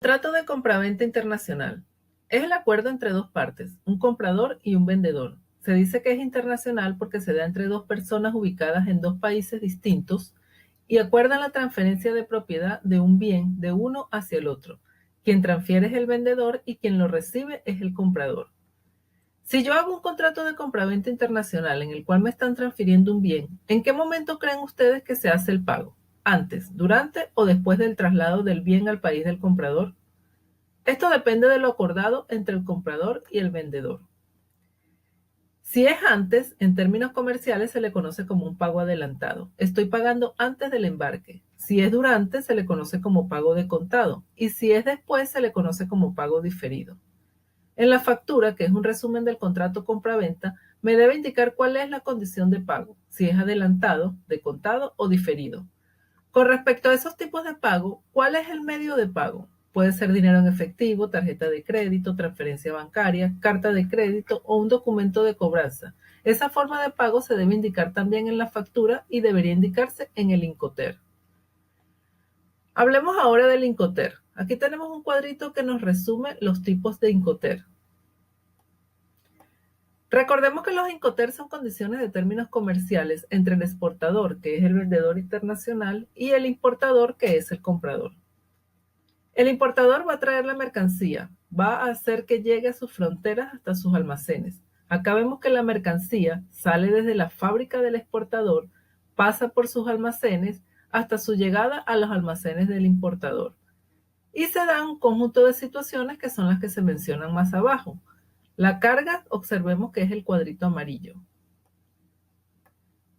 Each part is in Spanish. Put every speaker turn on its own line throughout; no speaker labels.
Trato de compraventa internacional. Es el acuerdo entre dos partes, un comprador y un vendedor. Se dice que es internacional porque se da entre dos personas ubicadas en dos países distintos y acuerdan la transferencia de propiedad de un bien de uno hacia el otro. Quien transfiere es el vendedor y quien lo recibe es el comprador. Si yo hago un contrato de compraventa internacional en el cual me están transfiriendo un bien, ¿en qué momento creen ustedes que se hace el pago? ¿Antes, durante o después del traslado del bien al país del comprador? Esto depende de lo acordado entre el comprador y el vendedor. Si es antes, en términos comerciales se le conoce como un pago adelantado. Estoy pagando antes del embarque. Si es durante, se le conoce como pago de contado. Y si es después, se le conoce como pago diferido. En la factura, que es un resumen del contrato compra-venta, me debe indicar cuál es la condición de pago, si es adelantado, de contado o diferido. Con respecto a esos tipos de pago, ¿cuál es el medio de pago? Puede ser dinero en efectivo, tarjeta de crédito, transferencia bancaria, carta de crédito o un documento de cobranza. Esa forma de pago se debe indicar también en la factura y debería indicarse en el Incoterm. Hablemos ahora del Incoterm. Aquí tenemos un cuadrito que nos resume los tipos de Incoterm. Recordemos que los Incoterm son condiciones de términos comerciales entre el exportador, que es el vendedor internacional, y el importador, que es el comprador. El importador va a traer la mercancía, va a hacer que llegue a sus fronteras hasta sus almacenes. Acá vemos que la mercancía sale desde la fábrica del exportador, pasa por sus almacenes hasta su llegada a los almacenes del importador. Y se da un conjunto de situaciones que son las que se mencionan más abajo. La carga, observemos que es el cuadrito amarillo.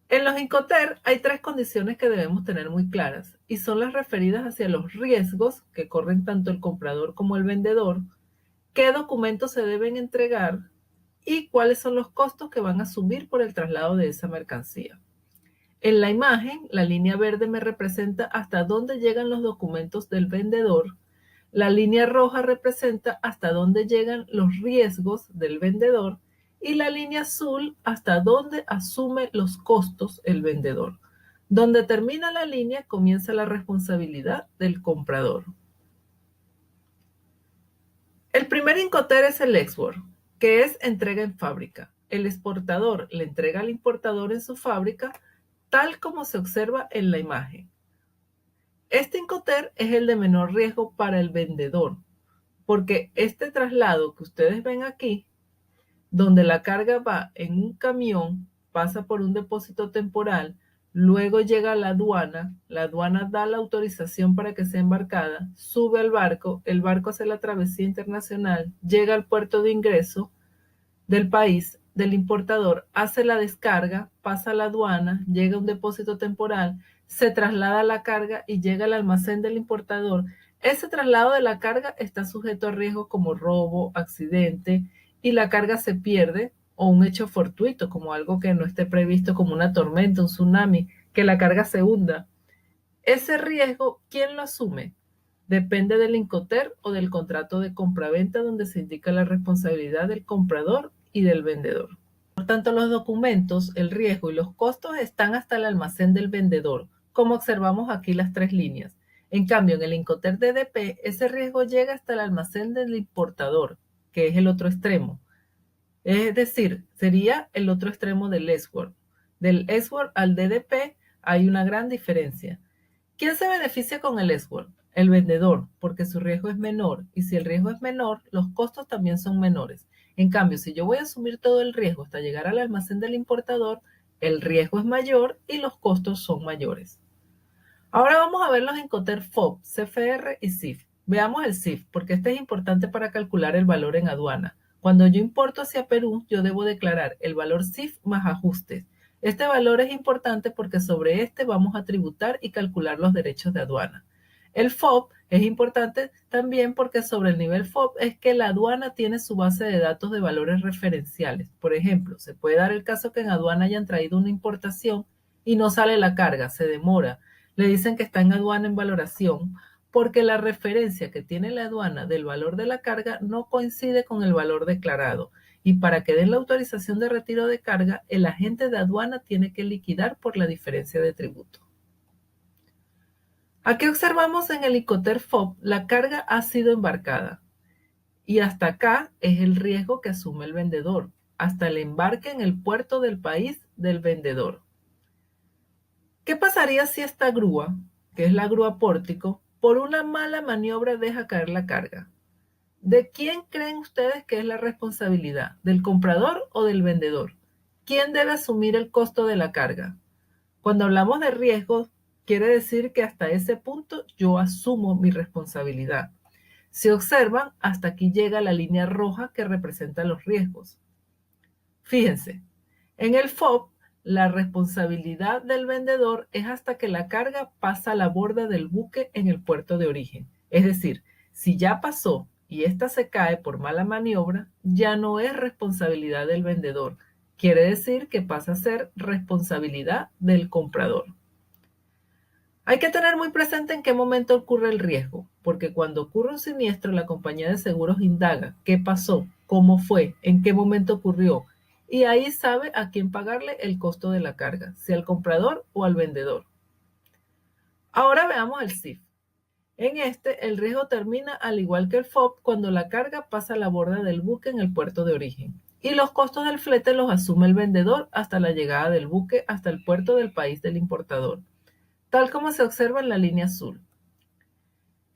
En los Incoterm hay tres condiciones que debemos tener muy claras y son las referidas hacia los riesgos que corren tanto el comprador como el vendedor, qué documentos se deben entregar y cuáles son los costos que van a asumir por el traslado de esa mercancía. En la imagen, la línea verde me representa hasta dónde llegan los documentos del vendedor, la línea roja representa hasta dónde llegan los riesgos del vendedor y la línea azul hasta dónde asume los costos el vendedor. Donde termina la línea comienza la responsabilidad del comprador. El primer Incoterm es el export, que es entrega en fábrica. El exportador le entrega al importador en su fábrica, tal como se observa en la imagen. Este Incoterm es el de menor riesgo para el vendedor, porque este traslado que ustedes ven aquí, donde la carga va en un camión, pasa por un depósito temporal, luego llega a la aduana da la autorización para que sea embarcada, sube al barco, el barco hace la travesía internacional, llega al puerto de ingreso del país del importador, hace la descarga, pasa a la aduana, llega a un depósito temporal, se traslada la carga y llega al almacén del importador. Ese traslado de la carga está sujeto a riesgos como robo, accidente, y la carga se pierde, o un hecho fortuito, como algo que no esté previsto, como una tormenta, un tsunami, que la carga se hunda. Ese riesgo, ¿quién lo asume? Depende del Incoterm o del contrato de compraventa donde se indica la responsabilidad del comprador y del vendedor. Por tanto, los documentos, el riesgo y los costos están hasta el almacén del vendedor, como observamos aquí las tres líneas. En cambio, en el Incoterm DDP, ese riesgo llega hasta el almacén del importador, que es el otro extremo. Es decir, sería el otro extremo del export. Del export al DDP hay una gran diferencia. ¿Quién se beneficia con el export? El vendedor, porque su riesgo es menor, y si el riesgo es menor, los costos también son menores. En cambio, si yo voy a asumir todo el riesgo hasta llegar al almacén del importador, el riesgo es mayor y los costos son mayores. Ahora vamos a ver los Incoterm FOB, CFR y CIF. Veamos el CIF, porque este es importante para calcular el valor en aduana. Cuando yo importo hacia Perú, yo debo declarar el valor CIF más ajustes. Este valor es importante porque sobre este vamos a tributar y calcular los derechos de aduana. El FOB es importante también porque sobre el nivel FOB es que la aduana tiene su base de datos de valores referenciales. Por ejemplo, se puede dar el caso que en aduana hayan traído una importación y no sale la carga, se demora. Le dicen que está en aduana en valoración porque la referencia que tiene la aduana del valor de la carga no coincide con el valor declarado. Y para que den la autorización de retiro de carga, el agente de aduana tiene que liquidar por la diferencia de tributo. Aquí observamos en el Incoterm FOB la carga ha sido embarcada y hasta acá es el riesgo que asume el vendedor, hasta el embarque en el puerto del país del vendedor. ¿Qué pasaría si esta grúa, que es la grúa pórtico, por una mala maniobra deja caer la carga? ¿De quién creen ustedes que es la responsabilidad? ¿Del comprador o del vendedor? ¿Quién debe asumir el costo de la carga? Cuando hablamos de riesgos, quiere decir que hasta ese punto yo asumo mi responsabilidad. Si observan, hasta aquí llega la línea roja que representa los riesgos. Fíjense, en el FOB, la responsabilidad del vendedor es hasta que la carga pasa a la borda del buque en el puerto de origen. Es decir, si ya pasó y ésta se cae por mala maniobra, ya no es responsabilidad del vendedor. Quiere decir que pasa a ser responsabilidad del comprador. Hay que tener muy presente en qué momento ocurre el riesgo, porque cuando ocurre un siniestro, la compañía de seguros indaga qué pasó, cómo fue, en qué momento ocurrió, y ahí sabe a quién pagarle el costo de la carga, si al comprador o al vendedor. Ahora veamos el CIF. En este, el riesgo termina al igual que el FOB cuando la carga pasa a la borda del buque en el puerto de origen, y los costos del flete los asume el vendedor hasta la llegada del buque hasta el puerto del país del importador, tal como se observa en la línea azul.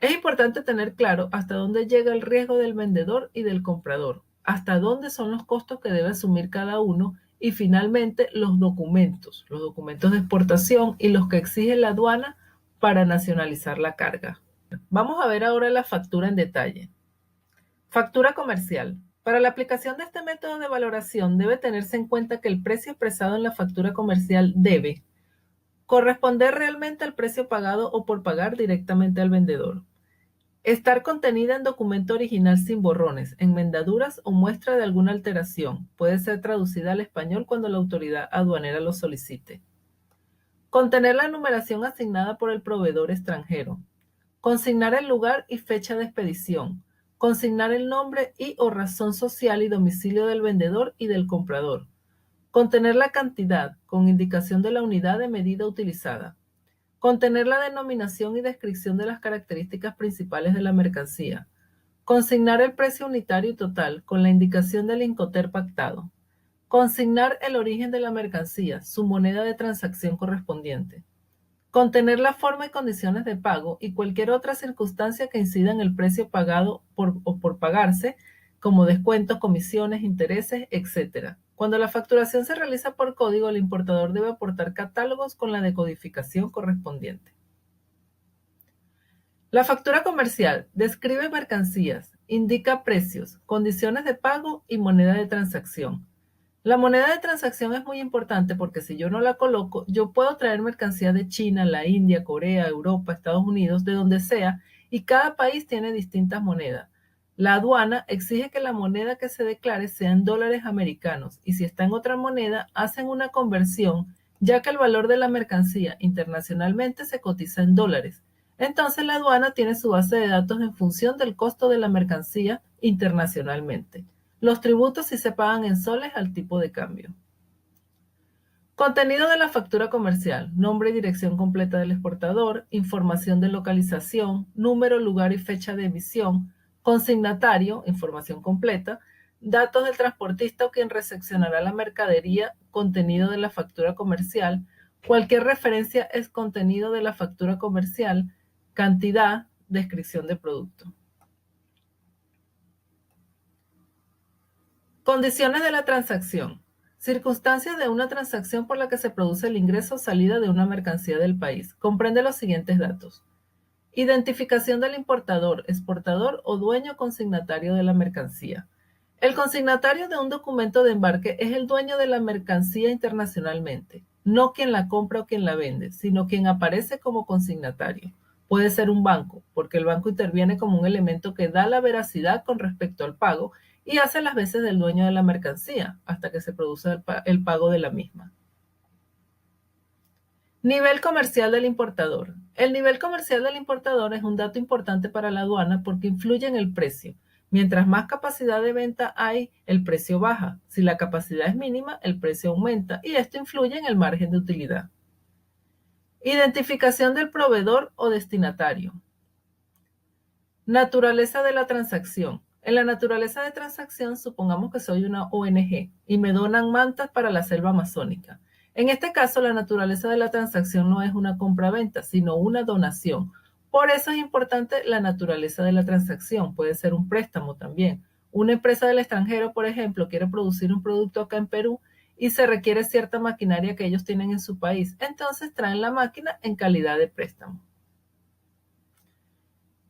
Es importante tener claro hasta dónde llega el riesgo del vendedor y del comprador, hasta dónde son los costos que debe asumir cada uno y finalmente los documentos de exportación y los que exige la aduana para nacionalizar la carga. Vamos a ver ahora la factura en detalle. Factura comercial. Para la aplicación de este método de valoración debe tenerse en cuenta que el precio expresado en la factura comercial debe corresponder realmente al precio pagado o por pagar directamente al vendedor. Estar contenida en documento original sin borrones, enmendaduras o muestra de alguna alteración. Puede ser traducida al español cuando la autoridad aduanera lo solicite. Contener la numeración asignada por el proveedor extranjero. Consignar el lugar y fecha de expedición. Consignar el nombre y o razón social y domicilio del vendedor y del comprador. Contener la cantidad, con indicación de la unidad de medida utilizada. Contener la denominación y descripción de las características principales de la mercancía. Consignar el precio unitario y total, con la indicación del Incoterm pactado. Consignar el origen de la mercancía, su moneda de transacción correspondiente. Contener la forma y condiciones de pago y cualquier otra circunstancia que incida en el precio pagado o por pagarse, como descuentos, comisiones, intereses, etc. Cuando la facturación se realiza por código, el importador debe aportar catálogos con la decodificación correspondiente. La factura comercial describe mercancías, indica precios, condiciones de pago y moneda de transacción. La moneda de transacción es muy importante porque si yo no la coloco, yo puedo traer mercancía de China, la India, Corea, Europa, Estados Unidos, de donde sea, y cada país tiene distintas monedas. La aduana exige que la moneda que se declare sea en dólares americanos y si está en otra moneda, hacen una conversión, ya que el valor de la mercancía internacionalmente se cotiza en dólares. Entonces la aduana tiene su base de datos en función del costo de la mercancía internacionalmente. Los tributos sí se pagan en soles al tipo de cambio. Contenido de la factura comercial: nombre y dirección completa del exportador, información de localización, número, lugar y fecha de emisión, consignatario, información completa, datos del transportista o quien recepcionará la mercadería, contenido de la factura comercial, cualquier referencia es contenido de la factura comercial, cantidad, descripción de producto. Condiciones de la transacción. Circunstancias de una transacción por la que se produce el ingreso o salida de una mercancía del país. Comprende los siguientes datos. Identificación del importador, exportador o dueño consignatario de la mercancía. El consignatario de un documento de embarque es el dueño de la mercancía internacionalmente, no quien la compra o quien la vende, sino quien aparece como consignatario. Puede ser un banco, porque el banco interviene como un elemento que da la veracidad con respecto al pago y hace las veces del dueño de la mercancía hasta que se produce el pago de la misma. Nivel comercial del importador. El nivel comercial del importador es un dato importante para la aduana porque influye en el precio. Mientras más capacidad de venta hay, el precio baja. Si la capacidad es mínima, el precio aumenta y esto influye en el margen de utilidad. Identificación del proveedor o destinatario. Naturaleza de la transacción. En la naturaleza de transacción, supongamos que soy una ONG y me donan mantas para la selva amazónica. En este caso, la naturaleza de la transacción no es una compra-venta, sino una donación. Por eso es importante la naturaleza de la transacción. Puede ser un préstamo también. Una empresa del extranjero, por ejemplo, quiere producir un producto acá en Perú y se requiere cierta maquinaria que ellos tienen en su país. Entonces traen la máquina en calidad de préstamo.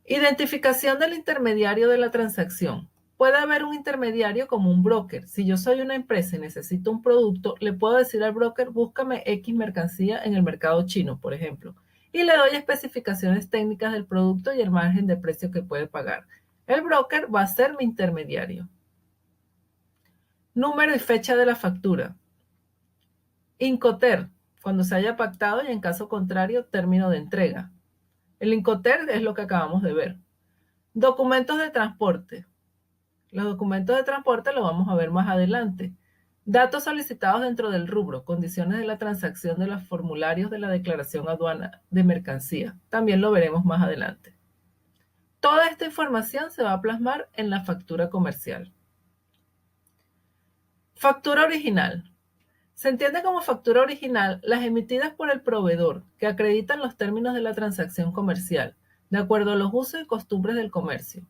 Identificación del intermediario de la transacción. Puede haber un intermediario como un broker. Si yo soy una empresa y necesito un producto, le puedo decir al broker, búscame X mercancía en el mercado chino, por ejemplo, y le doy especificaciones técnicas del producto y el margen de precio que puede pagar. El broker va a ser mi intermediario. Número y fecha de la factura. Incoter, cuando se haya pactado y en caso contrario, término de entrega. El Incoter es lo que acabamos de ver. Documentos de transporte. Los documentos de transporte los vamos a ver más adelante. Datos solicitados dentro del rubro, condiciones de la transacción de los formularios de la declaración aduana de mercancía. También lo veremos más adelante. Toda esta información se va a plasmar en la factura comercial. Factura original. Se entiende como factura original las emitidas por el proveedor que acreditan los términos de la transacción comercial, de acuerdo a los usos y costumbres del comercio.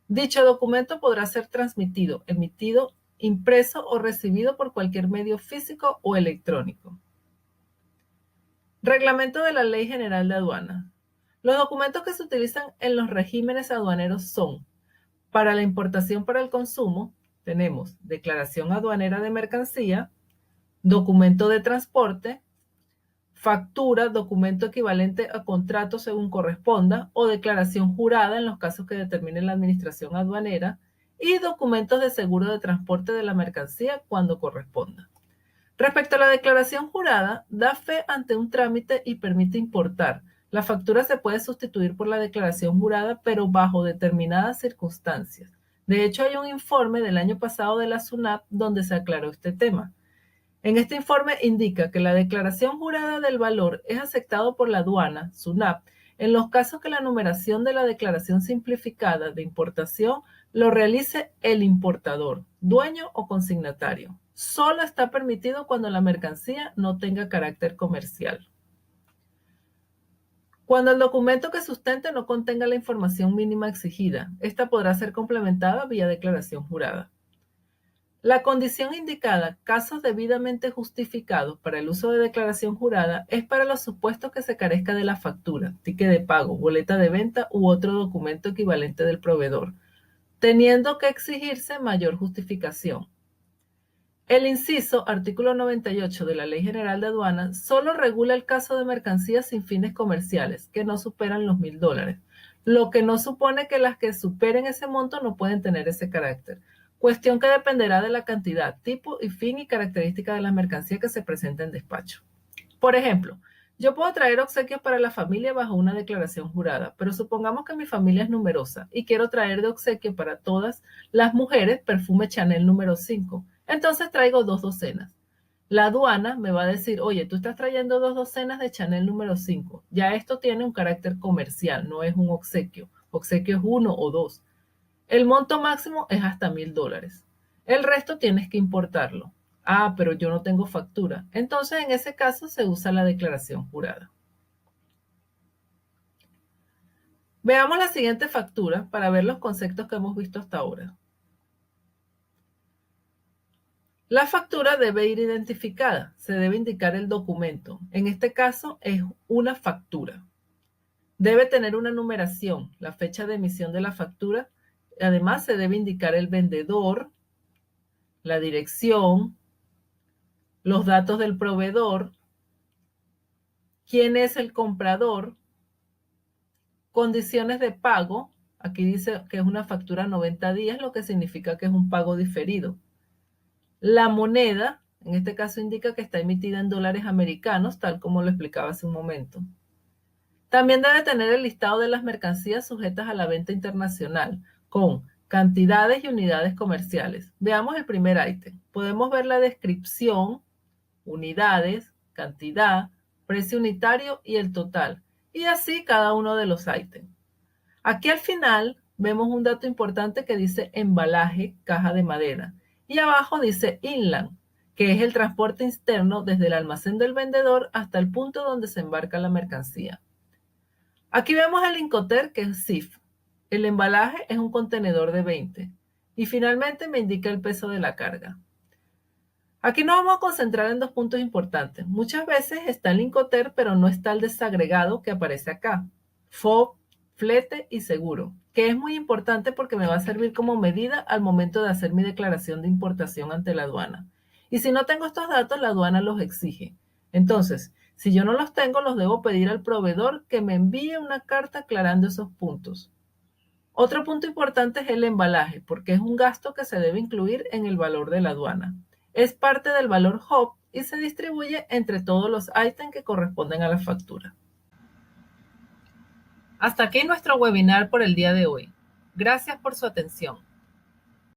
Dicho documento podrá ser transmitido, emitido, impreso o recibido por cualquier medio físico o electrónico. Reglamento de la Ley General de Aduana. Los documentos que se utilizan en los regímenes aduaneros son: para la importación para el consumo, tenemos declaración aduanera de mercancía, documento de transporte, factura, documento equivalente a contrato según corresponda, o declaración jurada en los casos que determine la administración aduanera, y documentos de seguro de transporte de la mercancía cuando corresponda. Respecto a la declaración jurada, da fe ante un trámite y permite importar. La factura se puede sustituir por la declaración jurada, pero bajo determinadas circunstancias. De hecho, hay un informe del año pasado de la SUNAT donde se aclaró este tema. En este informe indica que la declaración jurada del valor es aceptado por la aduana, SUNAT, en los casos que la numeración de la declaración simplificada de importación lo realice el importador, dueño o consignatario. Solo está permitido cuando la mercancía no tenga carácter comercial. Cuando el documento que sustente no contenga la información mínima exigida, esta podrá ser complementada vía declaración jurada. La condición indicada, casos debidamente justificados para el uso de declaración jurada, es para los supuestos que se carezca de la factura, ticket de pago, boleta de venta u otro documento equivalente del proveedor, teniendo que exigirse mayor justificación. El inciso, artículo 98 de la Ley General de Aduanas, solo regula el caso de mercancías sin fines comerciales, que no superan los $1.000, lo que no supone que las que superen ese monto no pueden tener ese carácter. Cuestión que dependerá de la cantidad, tipo y fin y característica de la mercancía que se presenta en despacho. Por ejemplo, yo puedo traer obsequios para la familia bajo una declaración jurada, pero supongamos que mi familia es numerosa y quiero traer de obsequio para todas las mujeres perfume Chanel número 5. Entonces traigo 2 docenas. La aduana me va a decir, oye, tú estás trayendo 2 docenas de Chanel número 5. Ya esto tiene un carácter comercial, no es un obsequio. Obsequio es 1 o 2. El monto máximo es hasta $1.000. El resto tienes que importarlo. Ah, pero yo no tengo factura. Entonces, en ese caso, se usa la declaración jurada. Veamos la siguiente factura para ver los conceptos que hemos visto hasta ahora. La factura debe ir identificada. Se debe indicar el documento. En este caso, es una factura. Debe tener una numeración, la fecha de emisión de la factura. Además, se debe indicar el vendedor, la dirección, los datos del proveedor, quién es el comprador, condiciones de pago. Aquí dice que es una factura a 90 días, lo que significa que es un pago diferido. La moneda, en este caso indica que está emitida en dólares americanos, tal como lo explicaba hace un momento. También debe tener el listado de las mercancías sujetas a la venta internacional, con cantidades y unidades comerciales. Veamos el primer ítem. Podemos ver la descripción, unidades, cantidad, precio unitario y el total, y así cada uno de los ítems. Aquí al final vemos un dato importante que dice embalaje, caja de madera, y abajo dice inland, que es el transporte interno desde el almacén del vendedor hasta el punto donde se embarca la mercancía. Aquí vemos el Incoterm, que es CIF. El embalaje es un contenedor de 20 y finalmente me indica el peso de la carga. Aquí nos vamos a concentrar en dos puntos importantes. Muchas veces está el Incoterm, pero no está el desagregado que aparece acá. FOB, flete y seguro, que es muy importante porque me va a servir como medida al momento de hacer mi declaración de importación ante la aduana. Y si no tengo estos datos, la aduana los exige. Entonces, si yo no los tengo, los debo pedir al proveedor que me envíe una carta aclarando esos puntos. Otro punto importante es el embalaje, porque es un gasto que se debe incluir en el valor de la aduana. Es parte del valor HOB y se distribuye entre todos los ítems que corresponden a la factura. Hasta aquí nuestro webinar por el día de hoy. Gracias por su atención.